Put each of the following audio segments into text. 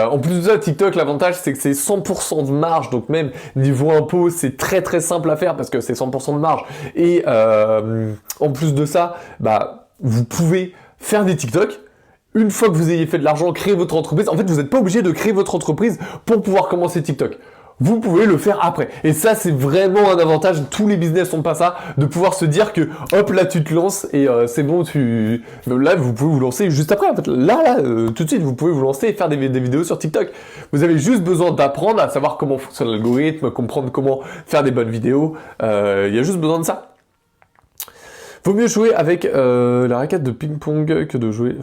En plus de ça, TikTok, l'avantage, c'est que c'est 100% de marge. Donc même niveau impôt, c'est très très simple à faire parce que c'est 100% de marge. Et en plus de ça, bah, vous pouvez faire des TikTok. Une fois que vous ayez fait de l'argent, créer votre entreprise. En fait, vous n'êtes pas obligé de créer votre entreprise pour pouvoir commencer TikTok. Vous pouvez le faire après. Et ça, c'est vraiment un avantage. Tous les business n'ont pas ça, de pouvoir se dire que, hop, là, tu te lances et c'est bon, là, vous pouvez vous lancer juste après. En fait, là, tout de suite, vous pouvez vous lancer et faire des vidéos sur TikTok. Vous avez juste besoin d'apprendre à savoir comment fonctionne l'algorithme, comprendre comment faire des bonnes vidéos. Il y a juste besoin de ça. Vaut mieux jouer avec la raquette de ping-pong que de jouer...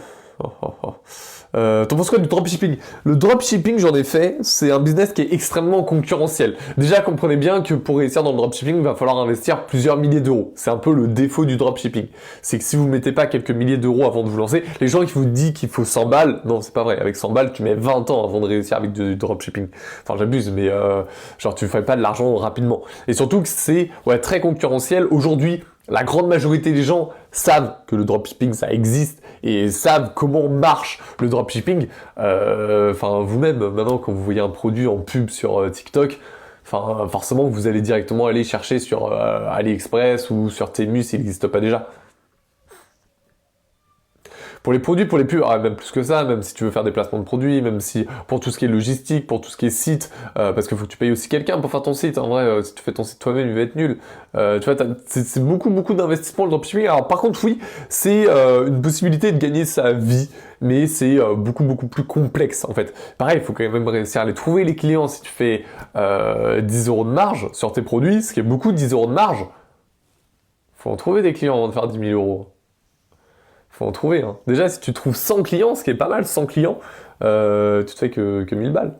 T'en penses quoi du dropshipping? Le dropshipping, j'en ai fait, c'est un business qui est extrêmement concurrentiel. Déjà, comprenez bien que pour réussir dans le dropshipping, il va falloir investir plusieurs milliers d'euros. C'est un peu le défaut du dropshipping. C'est que si vous mettez pas quelques milliers d'euros avant de vous lancer, les gens qui vous disent qu'il faut 100 balles, non, c'est pas vrai. Avec 100 balles, tu mets 20 ans avant de réussir avec du dropshipping. Enfin, j'abuse, mais genre, tu fais pas de l'argent rapidement. Et surtout que c'est très concurrentiel. Aujourd'hui, la grande majorité des gens savent que le dropshipping ça existe et savent comment marche le dropshipping. Enfin, vous-même, maintenant, quand vous voyez un produit en pub sur TikTok, enfin, forcément, vous allez directement aller chercher sur AliExpress ou sur Temu s'il n'existe pas déjà. Pour les produits, pour les pubs, même plus que ça, même si tu veux faire des placements de produits, même si pour tout ce qui est logistique, pour tout ce qui est site, parce qu'il faut que tu payes aussi quelqu'un pour faire ton site. En vrai, si tu fais ton site toi-même, il va être nul. Tu vois, c'est beaucoup d'investissement le dropshipping. Alors par contre, oui, c'est une possibilité de gagner sa vie, mais c'est beaucoup plus complexe en fait. Pareil, il faut quand même réussir à les trouver les clients. Si tu fais 10 euros de marge sur tes produits, ce qui est beaucoup 10 euros de marge, faut en trouver des clients avant de faire 10 000 euros. Faut en trouver. Hein. Déjà, si tu trouves 100 clients, ce qui est pas mal, 100 clients, tu te fais que 1000 balles.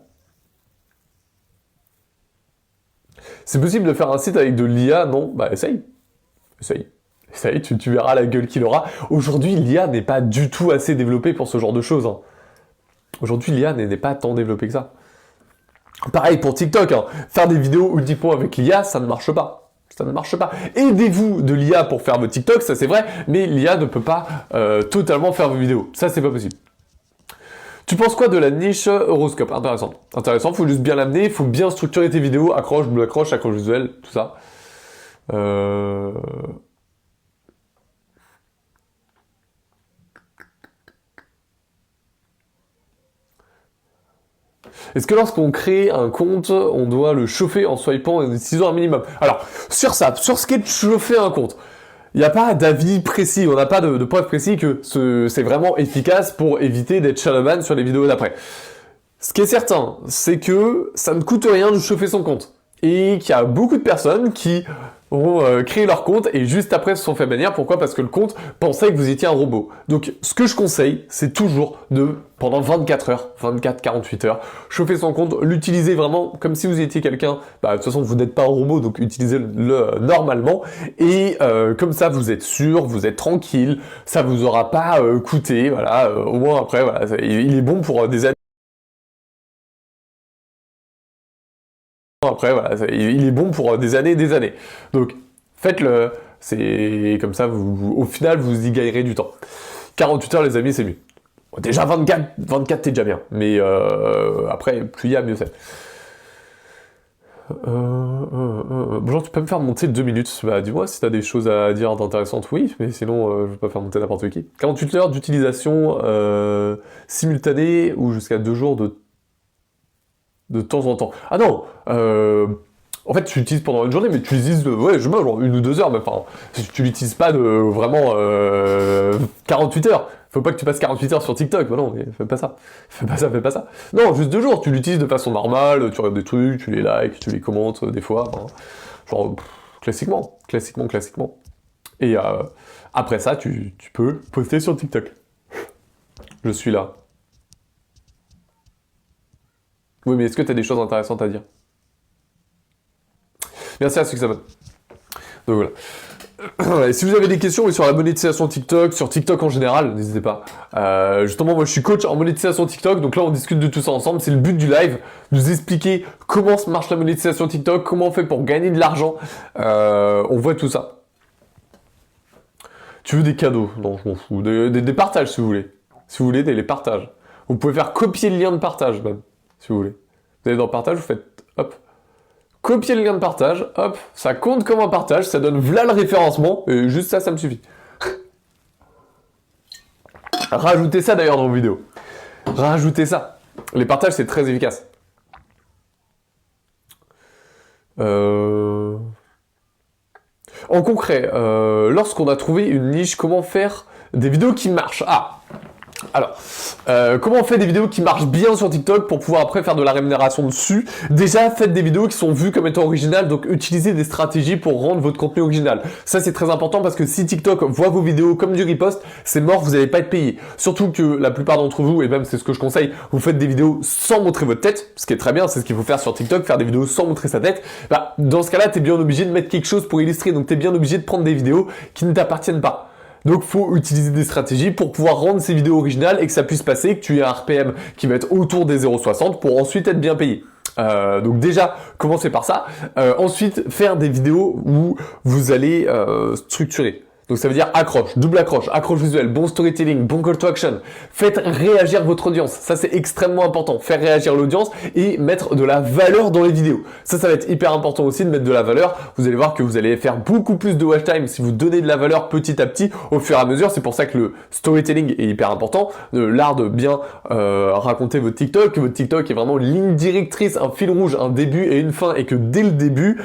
C'est possible de faire un site avec de l'IA? Non? Bah essaye. Essaye, tu verras la gueule qu'il aura. Aujourd'hui, l'IA n'est pas du tout assez développée pour ce genre de choses. Hein. Aujourd'hui, l'IA n'est pas tant développée que ça. Pareil pour TikTok, hein. Faire des vidéos uniquement avec l'IA, ça ne marche pas. Ça ne marche pas. Aidez-vous de l'IA pour faire vos TikTok, ça c'est vrai, mais l'IA ne peut pas totalement faire vos vidéos. Ça, c'est pas possible. Tu penses quoi de la niche horoscope? Intéressant. Intéressant, faut juste bien l'amener, faut bien structurer tes vidéos, accroche, bleu accroche visuel, tout ça. Est-ce que lorsqu'on crée un compte, on doit le chauffer en swipant en utilisant un minimum? Alors, sur ça, sur ce qu'est de chauffer un compte, il n'y a pas d'avis précis, on n'a pas de preuve précis que c'est vraiment efficace pour éviter d'être shadowban sur les vidéos d'après. Ce qui est certain, c'est que ça ne coûte rien de chauffer son compte. Et qu'il y a beaucoup de personnes qui ont créé leur compte et juste après se sont fait bannir. Pourquoi? Parce que le compte pensait que vous étiez un robot. Donc ce que je conseille, c'est toujours de, pendant 24 heures, 24-48 heures, chauffer son compte, l'utiliser vraiment comme si vous étiez quelqu'un. Bah, de toute façon, vous n'êtes pas un robot, donc utilisez-le normalement. Et comme ça, vous êtes sûr, vous êtes tranquille, ça vous aura pas coûté. Voilà, au moins après, voilà, il est bon pour des années. Après, voilà, il est bon pour des années et des années. Donc, faites-le, c'est comme ça, au final, vous y gagnerez du temps. 48 heures, les amis, c'est mieux. Bon, déjà, 24 t'es déjà bien. Mais après, plus il y a, mieux c'est. Bonjour, tu peux me faire monter 2 minutes? Bah, dis-moi si t'as des choses à dire d'intéressantes, oui, mais sinon, je vais pas faire monter n'importe qui. 48 heures d'utilisation simultanée ou jusqu'à 2 jours de temps en temps. Ah non en fait, tu l'utilises pendant une journée, mais tu l'utilises, ouais, je sais pas, genre 1 ou 2 heures, mais enfin, tu l'utilises pas de vraiment 48 heures. Faut pas que tu passes 48 heures sur TikTok, bah non, mais fais pas ça. Fais pas ça. Non, juste 2 jours, tu l'utilises de façon normale, tu regardes des trucs, tu les likes, tu les commentes des fois, hein. Genre, classiquement. Et après ça, tu peux poster sur TikTok. Je suis là. Oui, mais est-ce que tu as des choses intéressantes à dire? Merci à ceux qui s'abonnent. Donc voilà. Et si vous avez des questions sur la monétisation TikTok, sur TikTok en général, n'hésitez pas. Justement, moi je suis coach en monétisation TikTok, donc là on discute de tout ça ensemble. C'est le but du live, de vous expliquer comment marche la monétisation TikTok, comment on fait pour gagner de l'argent. On voit tout ça. Tu veux des cadeaux? Non, je m'en fous. Des partages si vous voulez. Si vous voulez, les partages. Vous pouvez faire copier le lien de partage, même, si vous voulez. Vous allez dans partage, vous faites, hop, copier le lien de partage, hop, ça compte comme un partage, ça donne voilà le référencement, et juste ça, ça me suffit. Rajoutez ça d'ailleurs dans vos vidéos. Rajoutez ça. Les partages, c'est très efficace. En concret, lorsqu'on a trouvé une niche, comment faire des vidéos qui marchent? Alors, comment on fait des vidéos qui marchent bien sur TikTok pour pouvoir après faire de la rémunération dessus? Déjà, faites des vidéos qui sont vues comme étant originales, donc utilisez des stratégies pour rendre votre contenu original. Ça, c'est très important parce que si TikTok voit vos vidéos comme du repost, c'est mort, vous n'allez pas être payé. Surtout que la plupart d'entre vous, et même c'est ce que je conseille, vous faites des vidéos sans montrer votre tête, ce qui est très bien, c'est ce qu'il faut faire sur TikTok, faire des vidéos sans montrer sa tête. Bah, dans ce cas-là, t'es bien obligé de mettre quelque chose pour illustrer, donc t'es bien obligé de prendre des vidéos qui ne t'appartiennent pas. Donc, faut utiliser des stratégies pour pouvoir rendre ces vidéos originales et que ça puisse passer, que tu aies un RPM qui va être autour des 0,60 pour ensuite être bien payé. Donc déjà, commencez par ça. Ensuite, faire des vidéos où vous allez structurer. Donc ça veut dire accroche, double accroche, accroche visuelle, bon storytelling, bon call to action. Faites réagir votre audience. Ça, c'est extrêmement important. Faire réagir l'audience et mettre de la valeur dans les vidéos. Ça va être hyper important aussi de mettre de la valeur. Vous allez voir que vous allez faire beaucoup plus de watch time si vous donnez de la valeur petit à petit au fur et à mesure. C'est pour ça que le storytelling est hyper important. L'art de bien raconter votre TikTok. Que votre TikTok est vraiment une ligne directrice, un fil rouge, un début et une fin. Et que dès le début,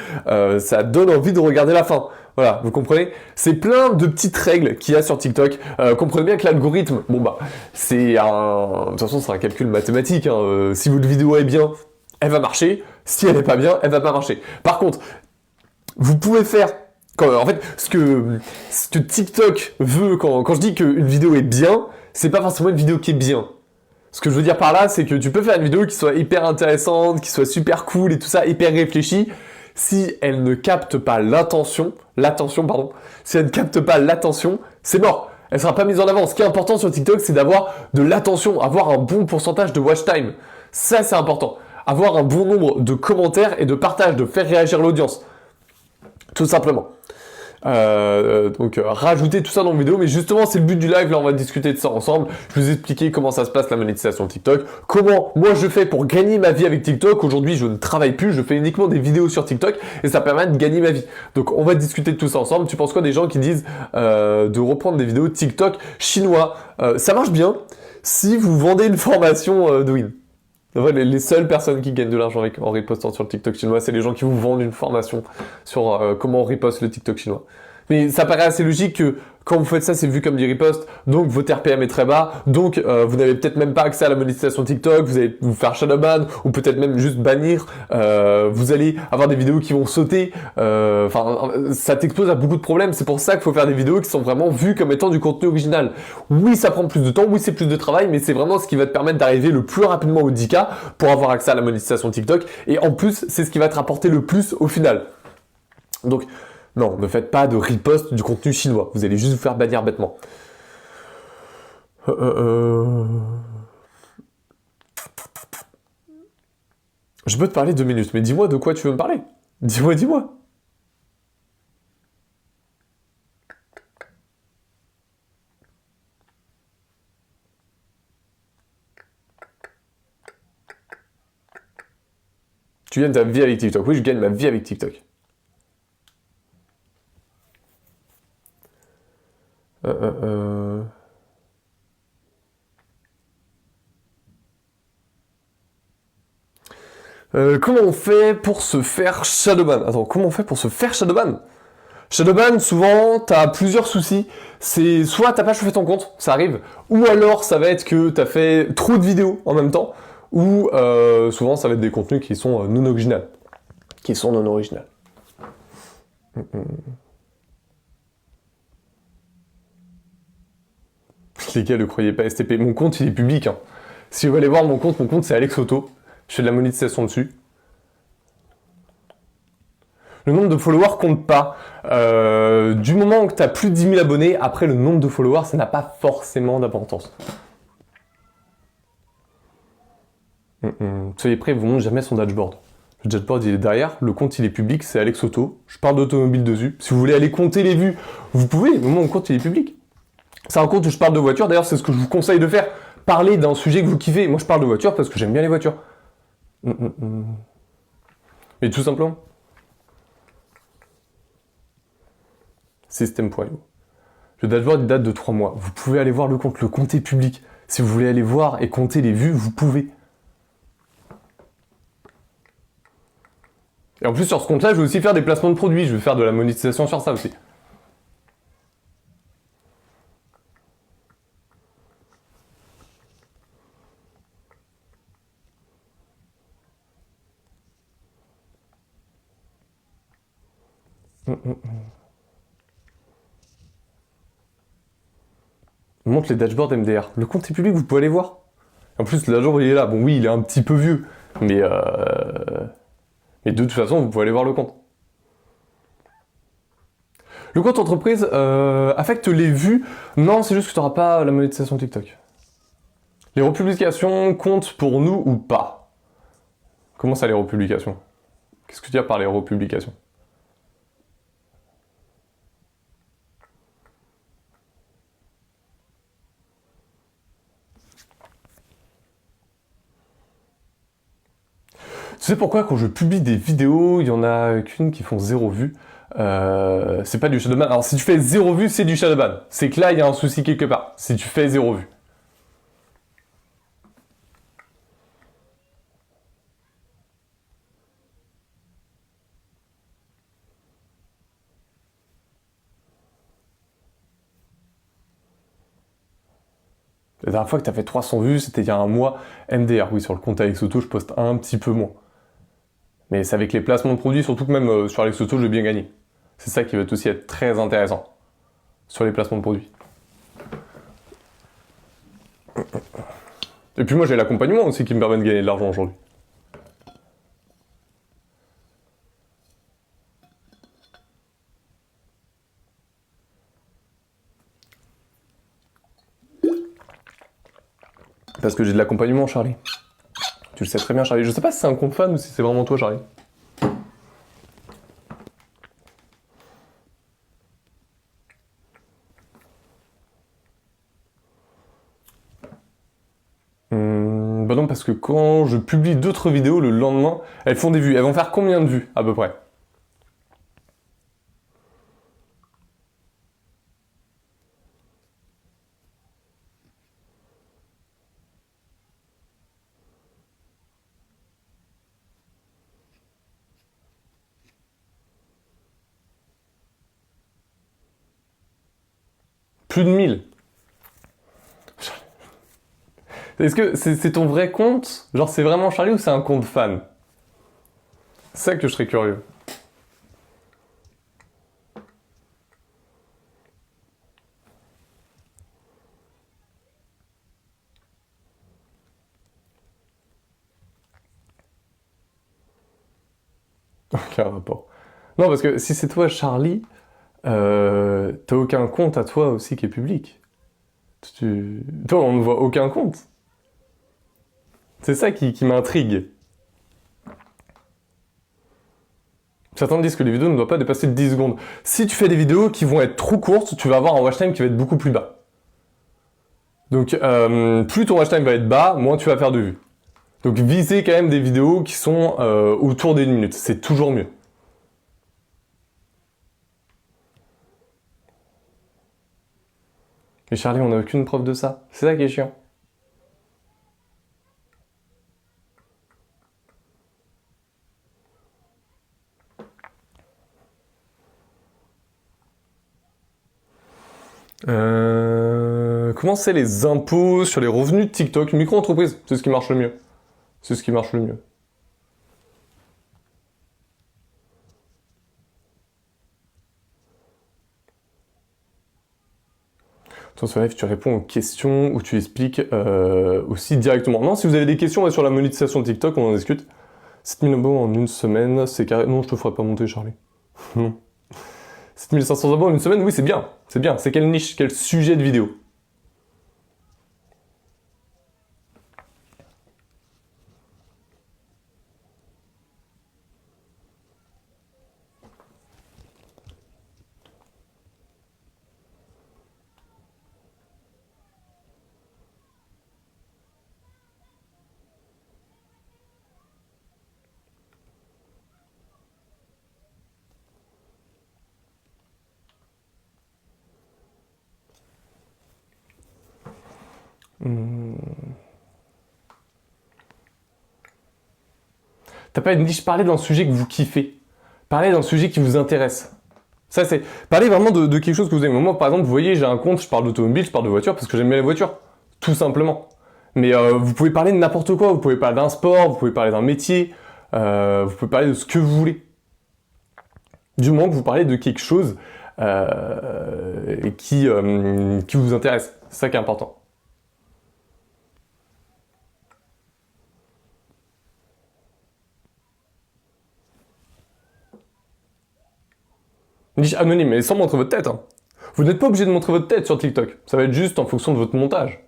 ça donne envie de regarder la fin. Voilà, vous comprenez? C'est plein de petites règles qu'il y a sur TikTok. Comprenez bien que l'algorithme, bon bah, c'est un... De toute façon, c'est un calcul mathématique. Hein. Si votre vidéo est bien, elle va marcher. Si elle est pas bien, elle va pas marcher. Par contre, vous pouvez faire... En fait, ce que TikTok veut, quand je dis qu'une vidéo est bien, c'est pas forcément une vidéo qui est bien. Ce que je veux dire par là, c'est que tu peux faire une vidéo qui soit hyper intéressante, qui soit super cool et tout ça, hyper réfléchie. Si elle ne capte pas l'attention, si elle ne capte pas l'attention, c'est mort. Elle sera pas mise en avant. Ce qui est important sur TikTok, c'est d'avoir de l'attention, avoir un bon pourcentage de watch time. Ça, c'est important. Avoir un bon nombre de commentaires et de partages, de faire réagir l'audience. Tout simplement. Donc rajoutez tout ça dans la vidéo, mais justement c'est le but du live, là on va discuter de ça ensemble. Je vais vous expliquer comment ça se passe la monétisation TikTok, comment moi je fais pour gagner ma vie avec TikTok. Aujourd'hui je ne travaille plus, je fais uniquement des vidéos sur TikTok et ça permet de gagner ma vie. Donc on va discuter de tout ça ensemble. Tu penses quoi des gens qui disent de reprendre des vidéos TikTok chinois? Ça marche bien si vous vendez une formation de Win. Les seules personnes qui gagnent de l'argent en ripostant sur le TikTok chinois, c'est les gens qui vous vendent une formation sur comment on riposte le TikTok chinois. Mais ça paraît assez logique que quand vous faites ça, c'est vu comme du riposte, donc votre RPM est très bas, donc vous n'avez peut-être même pas accès à la monétisation TikTok, vous allez vous faire shadowban, ou peut-être même juste bannir, vous allez avoir des vidéos qui vont sauter, ça t'expose à beaucoup de problèmes. C'est pour ça qu'il faut faire des vidéos qui sont vraiment vues comme étant du contenu original. Oui, ça prend plus de temps, oui, c'est plus de travail, mais c'est vraiment ce qui va te permettre d'arriver le plus rapidement au 10K pour avoir accès à la monétisation TikTok, et en plus, c'est ce qui va te rapporter le plus au final. Donc, non, ne faites pas de riposte du contenu chinois. Vous allez juste vous faire bannir bêtement. Je peux te parler 2 minutes, mais dis-moi de quoi tu veux me parler. Dis-moi. Tu gagnes ta vie avec TikTok. Oui, je gagne ma vie avec TikTok. Comment on fait pour se faire shadowban? Attends, comment on fait pour se faire shadowban? Shadowban, souvent, t'as plusieurs soucis. C'est soit t'as pas chauffé ton compte, ça arrive, ou alors ça va être que t'as fait trop de vidéos en même temps, ou souvent ça va être des contenus qui sont non originaux. Les gars, ne croyez pas STP. Mon compte, il est public. Hein. Si vous allez voir mon compte c'est Alex Auto. Je fais de la monétisation dessus. Le nombre de followers compte pas. Du moment où tu as plus de 10 000 abonnés, après le nombre de followers, ça n'a pas forcément d'importance. Soyez prêts, vous montre jamais son dashboard. Le dashboard, il est derrière. Le compte, il est public. C'est Alex Auto. Je parle d'automobile dessus. Si vous voulez aller compter les vues, vous pouvez. Mais mon compte, il est public. C'est un compte où je parle de voiture. D'ailleurs, c'est ce que je vous conseille de faire. Parlez d'un sujet que vous kiffez. Moi, je parle de voitures parce que j'aime bien les voitures. Mais tout simplement. System.io. Le dashboard il date de 3 mois. Vous pouvez aller voir le compte. Le compte est public. Si vous voulez aller voir et compter les vues, vous pouvez. Et en plus, sur ce compte-là, je vais aussi faire des placements de produits. Je vais faire de la monétisation sur ça aussi. On montre les dashboards MDR. Le compte est public, vous pouvez aller voir. En plus, le dashboard, il est là. Bon, oui, il est un petit peu vieux. Mais de toute façon, vous pouvez aller voir le compte. Le compte entreprise affecte les vues. Non, c'est juste que tu n'auras pas la monétisation TikTok. Les republications comptent pour nous ou pas? Comment ça, les republications? Qu'est-ce que tu veux dire par les republications? Tu sais pourquoi quand je publie des vidéos, il y en a qu'une qui font 0 vue. C'est pas du shadowban. Alors si tu fais 0 vue, c'est du shadowban. C'est que là, il y a un souci quelque part. Si tu fais 0 vue. La dernière fois que tu as fait 300 vues, c'était il y a un mois. MDR, oui, sur le compte AlexAuto, je poste un petit peu moins. Mais c'est avec les placements de produits, surtout que même sur AlexAuto, j'ai bien gagné. C'est ça qui va aussi être très intéressant. Sur les placements de produits. Et puis moi, j'ai l'accompagnement aussi qui me permet de gagner de l'argent aujourd'hui. Parce que j'ai de l'accompagnement, Charlie. Tu le sais très bien, Charlie. Je sais pas si c'est un compte fan ou si c'est vraiment toi, Charlie. Bah non, parce que quand je publie d'autres vidéos le lendemain, elles font des vues. Elles vont faire combien de vues, à peu près? Plus de 1000. Est-ce que c'est ton vrai compte? Genre c'est vraiment Charlie ou c'est un compte fan? C'est ça que je serais curieux. Aucun rapport. Non, parce que si c'est toi, Charlie, t'as aucun compte à toi aussi qui est public. Toi, on ne voit aucun compte. C'est ça qui m'intrigue. Certains disent que les vidéos ne doivent pas dépasser 10 secondes. Si tu fais des vidéos qui vont être trop courtes, tu vas avoir un watch time qui va être beaucoup plus bas. Donc, plus ton watch time va être bas, moins tu vas faire de vues. Donc, visez quand même des vidéos qui sont autour d'une minute. C'est toujours mieux. Mais Charlie, on n'a aucune preuve de ça. C'est ça qui est chiant. Comment c'est les impôts sur les revenus de TikTok? Micro-entreprise, c'est ce qui marche le mieux. C'est ce qui marche le mieux. Dans ce live, tu réponds aux questions ou tu expliques aussi directement. Non, si vous avez des questions sur la monétisation de TikTok, on en discute. 7000 abos en une semaine, c'est carré. Non, je te ferai pas monter, Charlie. Non. 7500 abos en une semaine, oui, c'est bien. C'est bien. C'est quelle niche, quel sujet de vidéo? T'as pas une niche, parlez d'un sujet que vous kiffez. Parlez d'un sujet qui vous intéresse. Ça, c'est... Parlez vraiment de quelque chose que vous aimez. Moi, par exemple, vous voyez, j'ai un compte, je parle d'automobile, je parle de voiture parce que j'aime bien les voitures. Tout simplement. Mais vous pouvez parler de n'importe quoi. Vous pouvez parler d'un sport, vous pouvez parler d'un métier, vous pouvez parler de ce que vous voulez. Du moment que vous parlez de quelque chose qui vous intéresse. C'est ça qui est important. Niche anonyme, mais sans montrer votre tête. Hein. Vous n'êtes pas obligé de montrer votre tête sur TikTok. Ça va être juste en fonction de votre montage.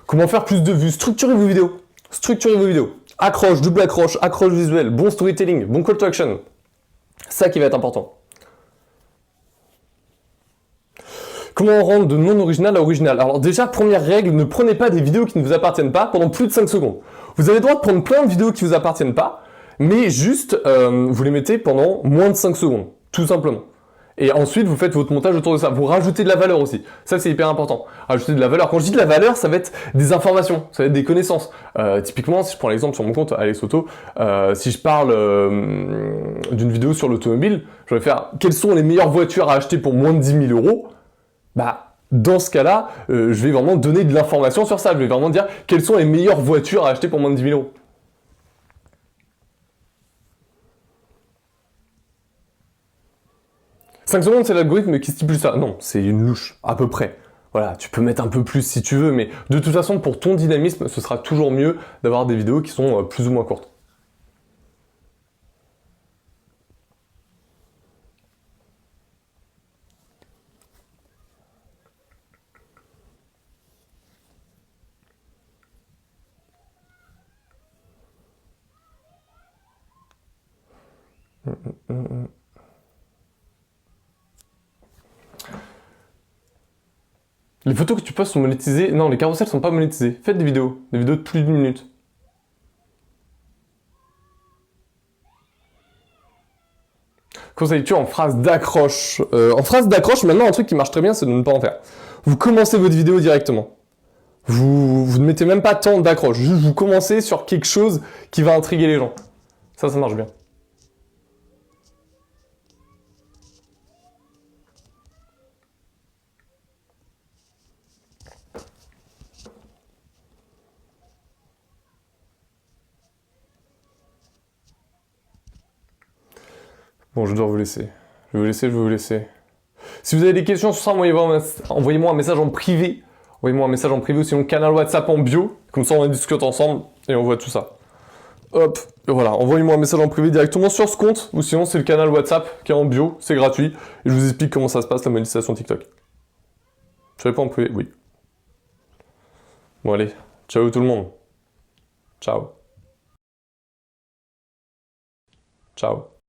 Comment faire plus de vues? Structurez vos vidéos. Structurez vos vidéos. Accroche, double accroche, accroche visuelle, bon storytelling, bon call to action. Ça qui va être important. Comment rendre de non original à original? Alors déjà, première règle, ne prenez pas des vidéos qui ne vous appartiennent pas pendant plus de 5 secondes. Vous avez le droit de prendre plein de vidéos qui ne vous appartiennent pas, mais juste, vous les mettez pendant moins de 5 secondes, tout simplement. Et ensuite, vous faites votre montage autour de ça. Vous rajoutez de la valeur aussi. Ça, c'est hyper important. Rajouter de la valeur. Quand je dis de la valeur, ça va être des informations, ça va être des connaissances. Typiquement, si je prends l'exemple sur mon compte Alex Auto, si je parle d'une vidéo sur l'automobile, je vais faire quelles sont les meilleures voitures à acheter pour moins de 10 000 euros. Bah, dans ce cas-là, je vais vraiment donner de l'information sur ça. Je vais vraiment dire quelles sont les meilleures voitures à acheter pour moins de 10 000 euros. « 5 secondes, c'est l'algorithme qui stipule ça. » Non, c'est une louche, à peu près. Voilà, tu peux mettre un peu plus si tu veux, mais de toute façon, pour ton dynamisme, ce sera toujours mieux d'avoir des vidéos qui sont plus ou moins courtes. Les photos que tu postes sont monétisées. Non, les carousels sont pas monétisés. Faites des vidéos de plus d'une minute. Conseilles-tu en phrase d'accroche? En phrase d'accroche, maintenant, un truc qui marche très bien, c'est de ne pas en faire. Vous commencez votre vidéo directement. Vous ne mettez même pas tant d'accroche. Juste, vous commencez sur quelque chose qui va intriguer les gens. Ça marche bien. Bon, je dois vous laisser. Je vais vous laisser. Si vous avez des questions sur ça, envoyez-moi un message en privé. Envoyez-moi un message en privé ou sinon canal WhatsApp en bio. Comme ça, on en discute ensemble et on voit tout ça. Hop, et voilà, envoyez-moi un message en privé directement sur ce compte, ou sinon c'est le canal WhatsApp qui est en bio, c'est gratuit, et je vous explique comment ça se passe la monétisation TikTok. Je réponds en privé, oui. Bon allez, ciao tout le monde. Ciao. Ciao.